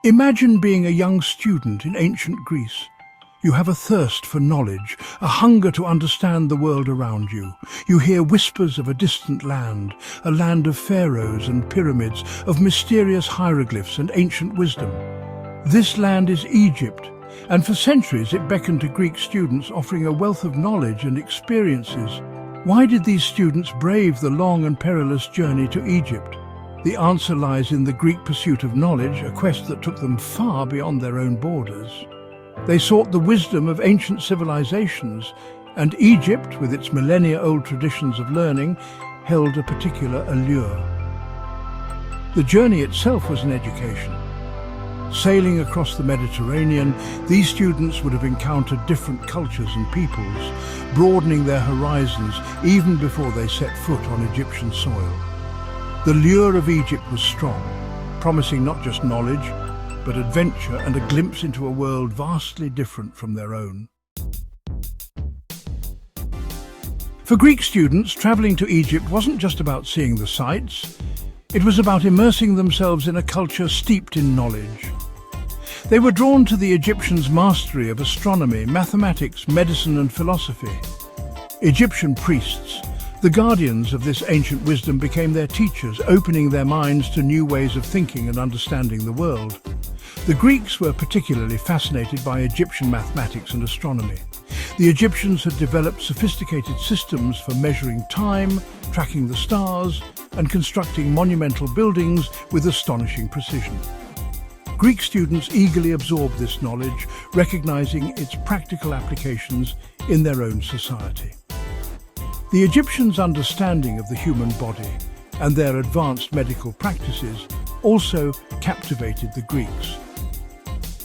Imagine being a young student in ancient Greece. You have a thirst for knowledge, a hunger to understand the world around you. You hear whispers of a distant land, a land of pharaohs and pyramids, of mysterious hieroglyphs and ancient wisdom. This land is Egypt, and for centuries it beckoned to Greek students, offering a wealth of knowledge and experiences. Why did these students brave the long and perilous journey to Egypt? The answer lies in the Greek pursuit of knowledge, a quest that took them far beyond their own borders. They sought the wisdom of ancient civilizations, and Egypt, with its millennia-old traditions of learning, held a particular allure. The journey itself was an education. Sailing across the Mediterranean, these students would have encountered different cultures and peoples, broadening their horizons even before they set foot on Egyptian soil. The lure of Egypt was strong, promising not just knowledge, but adventure and a glimpse into a world vastly different from their own. For Greek students, traveling to Egypt wasn't just about seeing the sights. It was about immersing themselves in a culture steeped in knowledge. They were drawn to the Egyptians' mastery of astronomy, mathematics, medicine and philosophy. Egyptian priests, the guardians of this ancient wisdom, became their teachers, opening their minds to new ways of thinking and understanding the world. The Greeks were particularly fascinated by Egyptian mathematics and astronomy. The Egyptians had developed sophisticated systems for measuring time, tracking the stars, and constructing monumental buildings with astonishing precision. Greek students eagerly absorbed this knowledge, recognizing its practical applications in their own society. The Egyptians' understanding of the human body and their advanced medical practices also captivated the Greeks.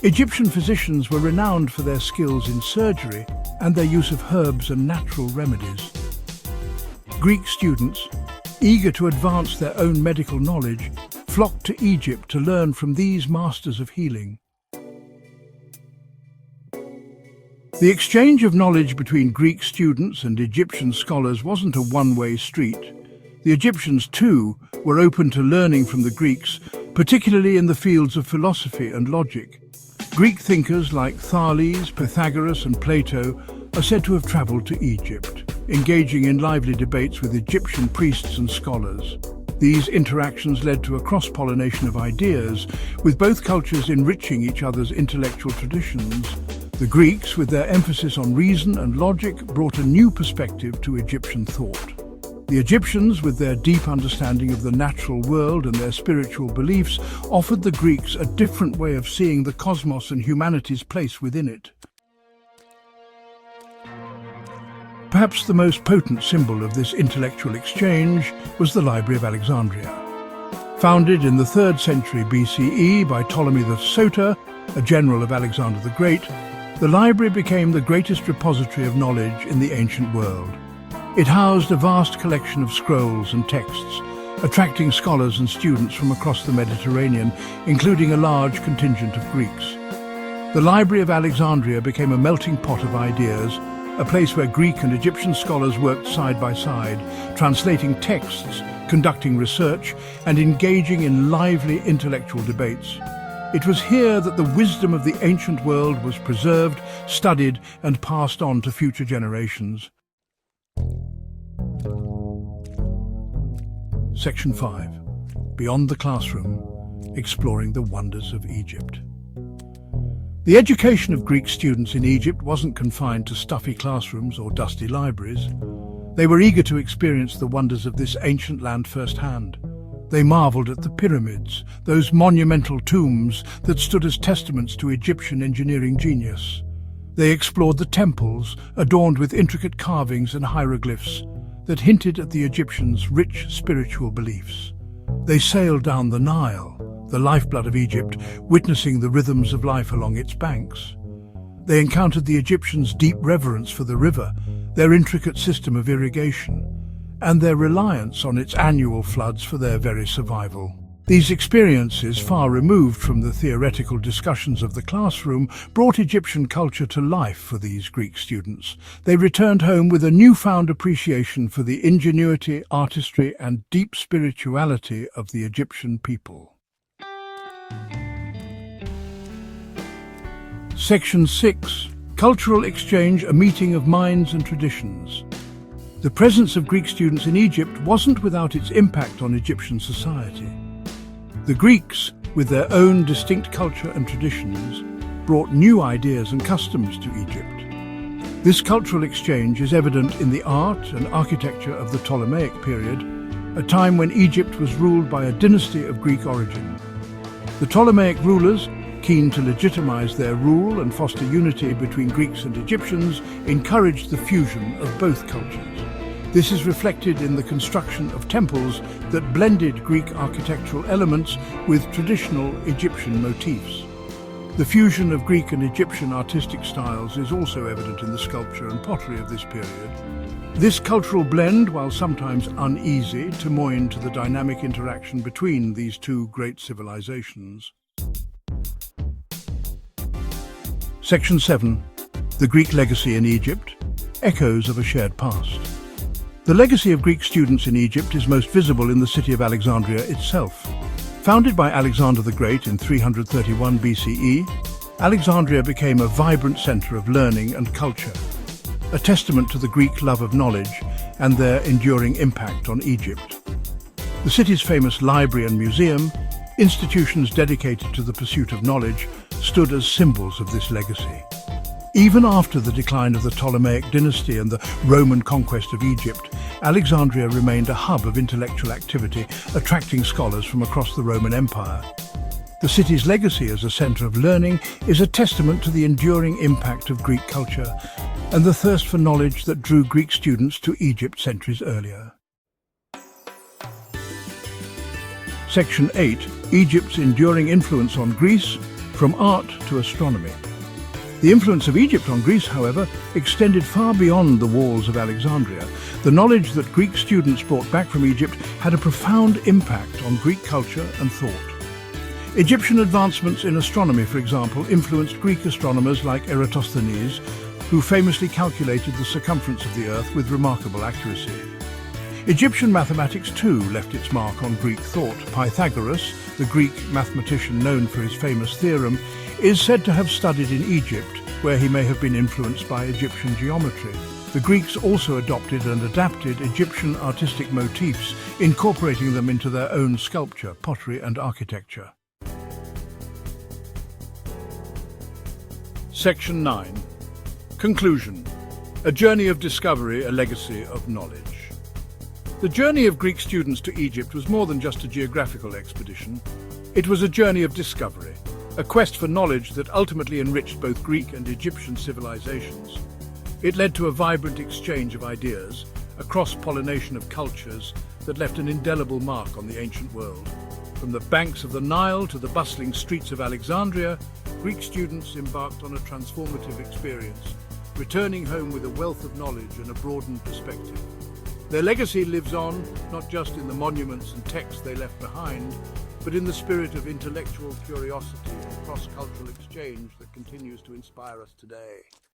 Egyptian physicians were renowned for their skills in surgery and their use of herbs and natural remedies. Greek students, eager to advance their own medical knowledge, flocked to Egypt to learn from these masters of healing. The exchange of knowledge between Greek students and Egyptian scholars wasn't a one-way street. The Egyptians, too, were open to learning from the Greeks, particularly in the fields of philosophy and logic. Greek thinkers like Thales, Pythagoras and Plato are said to have traveled to Egypt, engaging in lively debates with Egyptian priests and scholars. These interactions led to a cross-pollination of ideas, with both cultures enriching each other's intellectual traditions. The Greeks, with their emphasis on reason and logic, brought a new perspective to Egyptian thought. The Egyptians, with their deep understanding of the natural world and their spiritual beliefs, offered the Greeks a different way of seeing the cosmos and humanity's place within it. Perhaps the most potent symbol of this intellectual exchange was the Library of Alexandria. Founded in the 3rd century BCE by Ptolemy the Soter, a general of Alexander the Great, the library became the greatest repository of knowledge in the ancient world. It housed a vast collection of scrolls and texts, attracting scholars and students from across the Mediterranean, including a large contingent of Greeks. The Library of Alexandria became a melting pot of ideas, a place where Greek and Egyptian scholars worked side by side, translating texts, conducting research, and engaging in lively intellectual debates. It was here that the wisdom of the ancient world was preserved, studied, and passed on to future generations. Section 5. Beyond the Classroom, Exploring the Wonders of Egypt. The education of Greek students in Egypt wasn't confined to stuffy classrooms or dusty libraries. They were eager to experience the wonders of this ancient land firsthand. They marveled at the pyramids, those monumental tombs that stood as testaments to Egyptian engineering genius. They explored the temples, adorned with intricate carvings and hieroglyphs that hinted at the Egyptians' rich spiritual beliefs. They sailed down the Nile, the lifeblood of Egypt, witnessing the rhythms of life along its banks. They encountered the Egyptians' deep reverence for the river, their intricate system of irrigation, and their reliance on its annual floods for their very survival. These experiences, far removed from the theoretical discussions of the classroom, brought Egyptian culture to life for these Greek students. They returned home with a newfound appreciation for the ingenuity, artistry, and deep spirituality of the Egyptian people. Section 6. Cultural exchange, a meeting of minds and traditions. The presence of Greek students in Egypt wasn't without its impact on Egyptian society. The Greeks, with their own distinct culture and traditions, brought new ideas and customs to Egypt. This cultural exchange is evident in the art and architecture of the Ptolemaic period, a time when Egypt was ruled by a dynasty of Greek origin. The Ptolemaic rulers, keen to legitimize their rule and foster unity between Greeks and Egyptians, encouraged the fusion of both cultures. This is reflected in the construction of temples that blended Greek architectural elements with traditional Egyptian motifs. The fusion of Greek and Egyptian artistic styles is also evident in the sculpture and pottery of this period. This cultural blend, while sometimes uneasy, testament to the dynamic interaction between these two great civilizations. Section 7. The Greek legacy in Egypt, echoes of a shared past. The legacy of Greek students in Egypt is most visible in the city of Alexandria itself. Founded by Alexander the Great in 331 BCE, Alexandria became a vibrant center of learning and culture, a testament to the Greek love of knowledge and their enduring impact on Egypt. The city's famous library and museum, institutions dedicated to the pursuit of knowledge, stood as symbols of this legacy. Even after the decline of the Ptolemaic dynasty and the Roman conquest of Egypt, Alexandria remained a hub of intellectual activity, attracting scholars from across the Roman Empire. The city's legacy as a center of learning is a testament to the enduring impact of Greek culture and the thirst for knowledge that drew Greek students to Egypt centuries earlier. Section 8. Egypt's enduring influence on Greece, from art to astronomy. The influence of Egypt on Greece, however, extended far beyond the walls of Alexandria. The knowledge that Greek students brought back from Egypt had a profound impact on Greek culture and thought. Egyptian advancements in astronomy, for example, influenced Greek astronomers like Eratosthenes, who famously calculated the circumference of the Earth with remarkable accuracy. Egyptian mathematics too left its mark on Greek thought. Pythagoras, the Greek mathematician known for his famous theorem, is said to have studied in Egypt, where he may have been influenced by Egyptian geometry. The Greeks also adopted and adapted Egyptian artistic motifs, incorporating them into their own sculpture, pottery and architecture. Section 9. Conclusion. A journey of discovery, a legacy of knowledge. The journey of Greek students to Egypt was more than just a geographical expedition. It was a journey of discovery, a quest for knowledge that ultimately enriched both Greek and Egyptian civilizations. It led to a vibrant exchange of ideas, a cross-pollination of cultures that left an indelible mark on the ancient world. From the banks of the Nile to the bustling streets of Alexandria, Greek students embarked on a transformative experience, returning home with a wealth of knowledge and a broadened perspective. Their legacy lives on, not just in the monuments and texts they left behind, but in the spirit of intellectual curiosity and cross-cultural exchange that continues to inspire us today.